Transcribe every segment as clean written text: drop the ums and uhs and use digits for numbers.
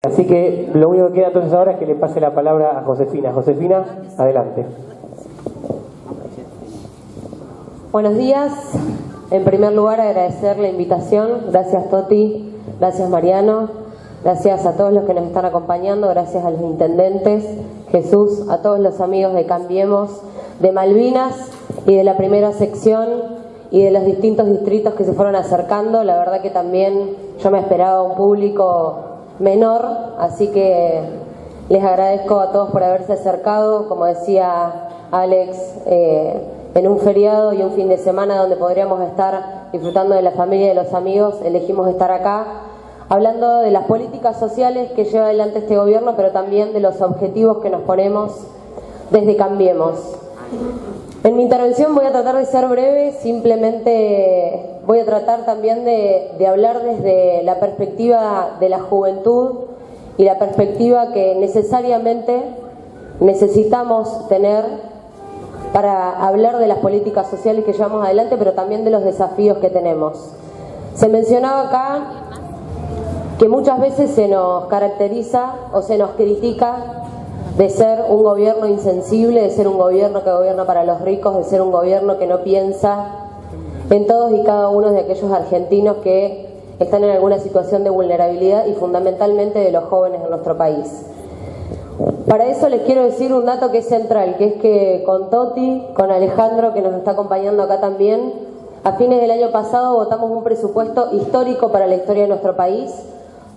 Así que lo único que queda entonces ahora es que le pase la palabra a Josefina. Josefina, adelante. Buenos días. En primer lugar, agradecer la invitación. Gracias, Toti. Gracias, Mariano. Gracias a todos los que nos están acompañando. Gracias a los intendentes. Jesús, a todos los amigos de Cambiemos, de Malvinas y de la primera sección y de los distintos distritos que se fueron acercando. La verdad que también yo me esperaba un público menor, así que les agradezco a todos por haberse acercado. Como decía Alex, en un feriado y un fin de semana donde podríamos estar disfrutando de la familia y de los amigos, elegimos estar acá hablando de las políticas sociales que lleva adelante este gobierno, pero también de los objetivos que nos ponemos desde Cambiemos. En mi intervención voy a tratar de ser breve, simplemente voy a tratar también de hablar desde la perspectiva de la juventud y la perspectiva que necesariamente necesitamos tener para hablar de las políticas sociales que llevamos adelante, pero también de los desafíos que tenemos. Se mencionaba acá que muchas veces se nos caracteriza o se nos critica de ser un gobierno insensible, de ser un gobierno que gobierna para los ricos, de ser un gobierno que no piensa en todos y cada uno de aquellos argentinos que están en alguna situación de vulnerabilidad y fundamentalmente de los jóvenes de nuestro país. Para eso les quiero decir un dato que es central, que es que con Toti, con Alejandro, que nos está acompañando acá también, a fines del año pasado votamos un presupuesto histórico para la historia de nuestro país,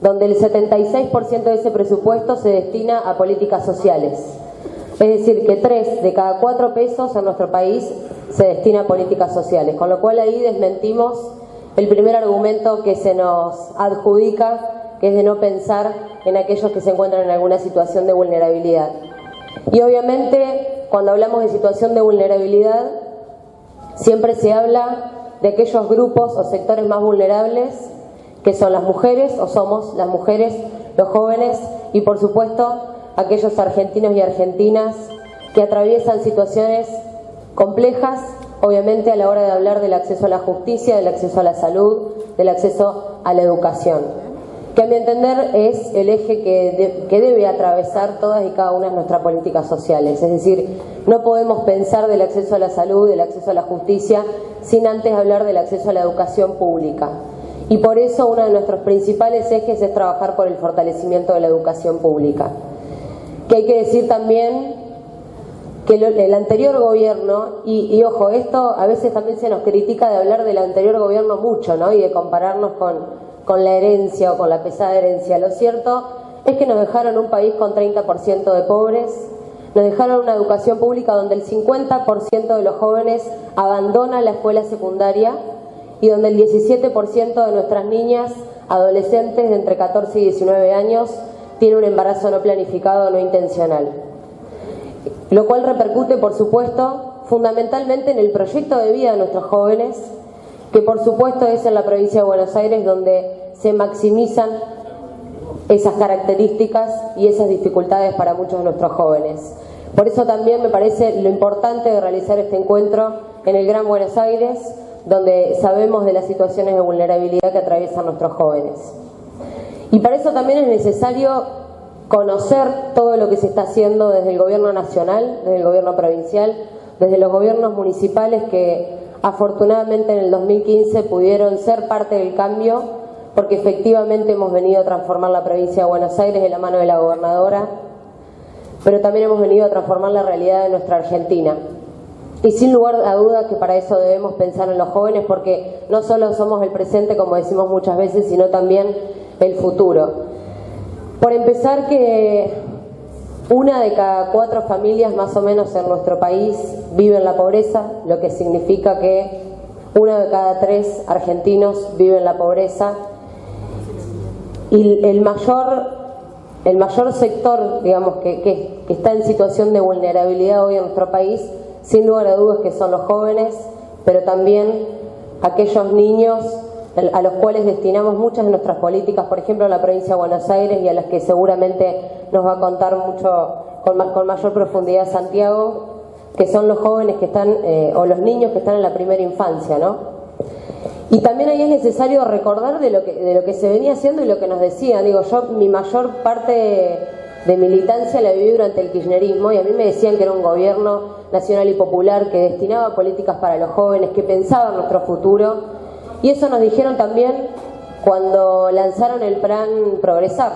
donde el 76% de ese presupuesto se destina a políticas sociales. Es decir, que 3 de cada 4 pesos en nuestro país se destina a políticas sociales, con lo cual ahí desmentimos el primer argumento que se nos adjudica, que es de no pensar en aquellos que se encuentran en alguna situación de vulnerabilidad. Y obviamente, cuando hablamos de situación de vulnerabilidad, siempre se habla de aquellos grupos o sectores más vulnerables, que son las mujeres, o somos las mujeres, los jóvenes y por supuesto aquellos argentinos y argentinas que atraviesan situaciones complejas, obviamente a la hora de hablar del acceso a la justicia, del acceso a la salud, del acceso a la educación, que a mi entender es el eje que debe atravesar todas y cada una de nuestras políticas sociales. Es decir, no podemos pensar del acceso a la salud, del acceso a la justicia, sin antes hablar del acceso a la educación pública. Y por eso uno de nuestros principales ejes es trabajar por el fortalecimiento de la educación pública. Que hay que decir también que el anterior gobierno, y ojo, esto a veces también se nos critica de hablar del anterior gobierno mucho, ¿no? Y de compararnos con la herencia o con la pesada herencia. Lo cierto es que nos dejaron un país con 30% de pobres, nos dejaron una educación pública donde el 50% de los jóvenes abandona la escuela secundaria y donde el 17% de nuestras niñas, adolescentes de entre 14 y 19 años, tiene un embarazo no planificado o no intencional. Lo cual repercute, por supuesto, fundamentalmente en el proyecto de vida de nuestros jóvenes, que por supuesto es en la provincia de Buenos Aires donde se maximizan esas características y esas dificultades para muchos de nuestros jóvenes. Por eso también me parece lo importante de realizar este encuentro en el Gran Buenos Aires, donde sabemos de las situaciones de vulnerabilidad que atraviesan nuestros jóvenes. Y para eso también es necesario conocer todo lo que se está haciendo desde el gobierno nacional, desde el gobierno provincial, desde los gobiernos municipales que afortunadamente en el 2015 pudieron ser parte del cambio, porque efectivamente hemos venido a transformar la provincia de Buenos Aires de la mano de la gobernadora, pero también hemos venido a transformar la realidad de nuestra Argentina. Y sin lugar a dudas que para eso debemos pensar en los jóvenes, porque no solo somos el presente, como decimos muchas veces, sino también el futuro. Por empezar, que 1 de cada 4 familias más o menos en nuestro país vive en la pobreza, lo que significa que 1 de cada 3 argentinos vive en la pobreza. Y el mayor sector, digamos, que está en situación de vulnerabilidad hoy en nuestro país, sin lugar a dudas que son los jóvenes, pero también aquellos niños a los cuales destinamos muchas de nuestras políticas, por ejemplo en la provincia de Buenos Aires, y a las que seguramente nos va a contar mucho con mayor profundidad Santiago, que son los jóvenes que están, o los niños que están en la primera infancia, ¿no? Y también ahí es necesario recordar de lo que se venía haciendo y lo que nos decían. Digo, yo mi mayor parte de militancia la viví durante el kirchnerismo y a mí me decían que era un gobierno nacional y popular que destinaba políticas para los jóvenes, que pensaba en nuestro futuro. Y eso nos dijeron también cuando lanzaron el Plan Progresar.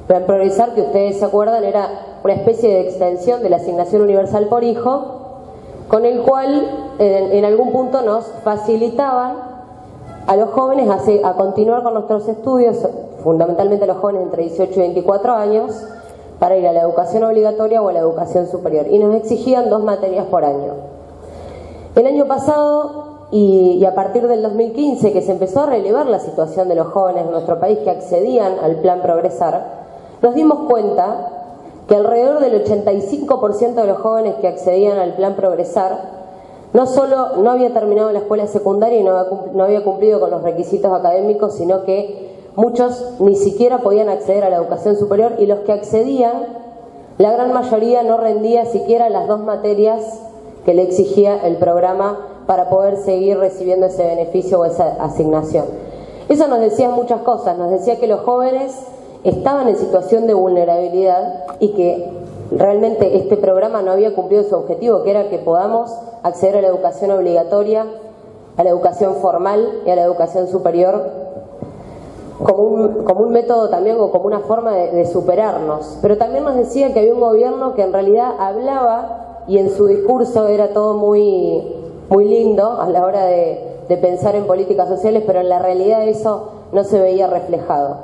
Plan Progresar, que ustedes se acuerdan, era una especie de extensión de la asignación universal por hijo, con el cual en algún punto nos facilitaban a los jóvenes a continuar con nuestros estudios, fundamentalmente a los jóvenes entre 18 y 24 años, para ir a la educación obligatoria o a la educación superior. Y nos exigían 2 materias por año. El año pasado, y a partir del 2015, que se empezó a relevar la situación de los jóvenes de nuestro país que accedían al Plan Progresar, nos dimos cuenta que alrededor del 85% de los jóvenes que accedían al Plan Progresar no solo no había terminado la escuela secundaria y no había cumplido con los requisitos académicos, sino que muchos ni siquiera podían acceder a la educación superior, y los que accedían, la gran mayoría no rendía siquiera las 2 materias que le exigía el programa para poder seguir recibiendo ese beneficio o esa asignación. Eso nos decía muchas cosas. Nos decía que los jóvenes estaban en situación de vulnerabilidad y que realmente este programa no había cumplido su objetivo, que era que podamos acceder a la educación obligatoria, a la educación formal y a la educación superior como un método también, o como una forma de superarnos. Pero también nos decía que había un gobierno que en realidad hablaba y en su discurso era todo muy lindo a la hora de pensar en políticas sociales, pero en la realidad eso no se veía reflejado.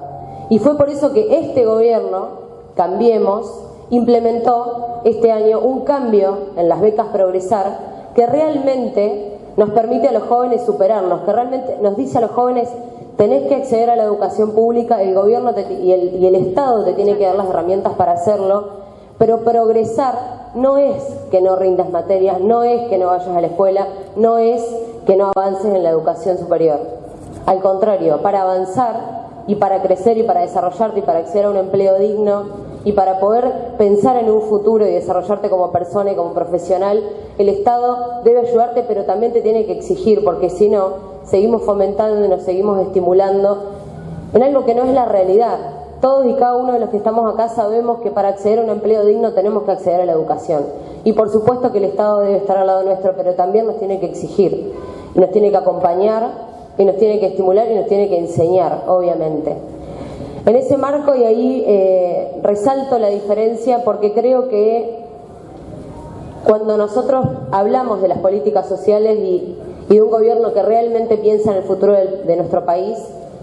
Y fue por eso que este gobierno, Cambiemos, implementó este año un cambio en las becas Progresar que realmente nos permite a los jóvenes superarnos, que realmente nos dice a los jóvenes: tenés que acceder a la educación pública, el gobierno y el Estado te tiene que dar las herramientas para hacerlo, pero progresar no es que no rindas materias, no es que no vayas a la escuela, no es que no avances en la educación superior. Al contrario, para avanzar y para crecer y para desarrollarte y para acceder a un empleo digno y para poder pensar en un futuro y desarrollarte como persona y como profesional, el Estado debe ayudarte, pero también te tiene que exigir, porque si no, seguimos fomentando y nos seguimos estimulando en algo que no es la realidad. Todos y cada uno de los que estamos acá sabemos que para acceder a un empleo digno tenemos que acceder a la educación. Y por supuesto que el Estado debe estar al lado nuestro, pero también nos tiene que exigir, y nos tiene que acompañar, y nos tiene que estimular, y nos tiene que enseñar, obviamente. En ese marco, y ahí resalto la diferencia, porque creo que cuando nosotros hablamos de las políticas sociales y de un gobierno que realmente piensa en el futuro de nuestro país,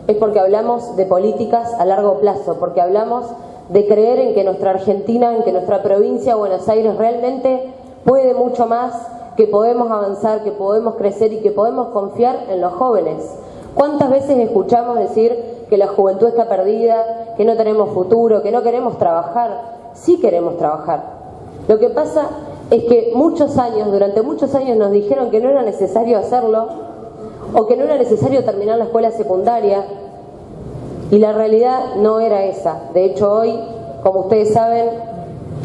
es porque hablamos de políticas a largo plazo, porque hablamos de creer en que nuestra Argentina, en que nuestra provincia de Buenos Aires realmente puede mucho más, que podemos avanzar, que podemos crecer y que podemos confiar en los jóvenes. ¿Cuántas veces escuchamos decir que la juventud está perdida, que no tenemos futuro, que no queremos trabajar? Sí queremos trabajar. Lo que pasa es que durante muchos años nos dijeron que no era necesario hacerlo, o que no era necesario terminar la escuela secundaria, y la realidad no era esa. De hecho, hoy, como ustedes saben,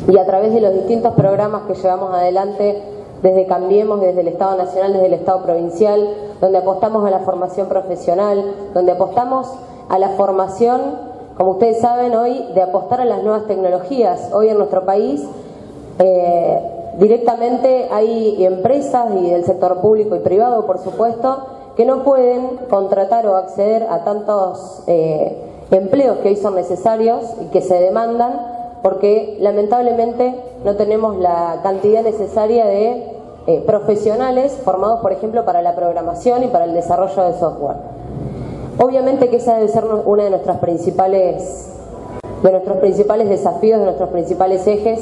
y a través de los distintos programas que llevamos adelante desde Cambiemos, desde el Estado Nacional, desde el Estado Provincial, donde apostamos a la formación profesional, donde apostamos a la formación, como ustedes saben hoy, de apostar a las nuevas tecnologías. Hoy en nuestro país directamente hay empresas y del sector público y privado, por supuesto, que no pueden contratar o acceder a tantos empleos que hoy son necesarios y que se demandan, porque lamentablemente no tenemos la cantidad necesaria de profesionales formados, por ejemplo, para la programación y para el desarrollo de software. Obviamente que esa debe ser uno de nuestros principales desafíos, de nuestros principales ejes,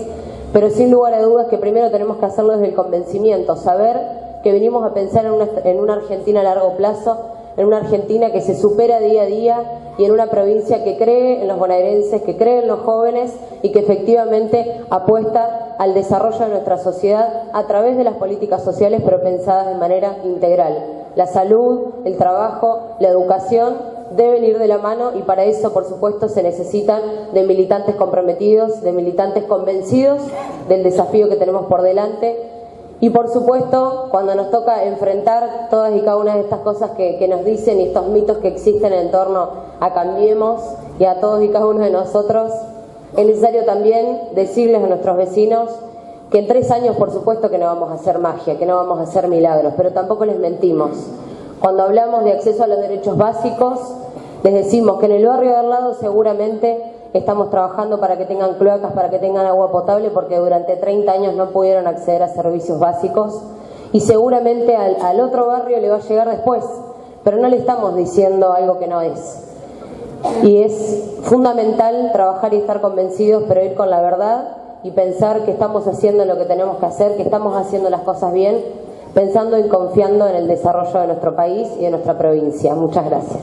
pero sin lugar a dudas que primero tenemos que hacerlo desde el convencimiento, saber que venimos a pensar en una Argentina a largo plazo, en una Argentina que se supera día a día, y en una provincia que cree en los bonaerenses, que cree en los jóvenes y que efectivamente apuesta al desarrollo de nuestra sociedad a través de las políticas sociales, pero pensadas de manera integral. La salud, el trabajo, la educación deben ir de la mano, y para eso, por supuesto, se necesitan de militantes comprometidos, de militantes convencidos del desafío que tenemos por delante, Y por supuesto, cuando nos toca enfrentar todas y cada una de estas cosas que nos dicen y estos mitos que existen en torno a Cambiemos y a todos y cada uno de nosotros, es necesario también decirles a nuestros vecinos que en 3 años por supuesto que no vamos a hacer magia, que no vamos a hacer milagros, pero tampoco les mentimos. Cuando hablamos de acceso a los derechos básicos, les decimos que en el barrio de al lado seguramente estamos trabajando para que tengan cloacas, para que tengan agua potable, porque durante 30 años no pudieron acceder a servicios básicos, y seguramente al otro barrio le va a llegar después, pero no le estamos diciendo algo que no es. Y es fundamental trabajar y estar convencidos, pero ir con la verdad y pensar que estamos haciendo lo que tenemos que hacer, que estamos haciendo las cosas bien, pensando y confiando en el desarrollo de nuestro país y de nuestra provincia. Muchas gracias.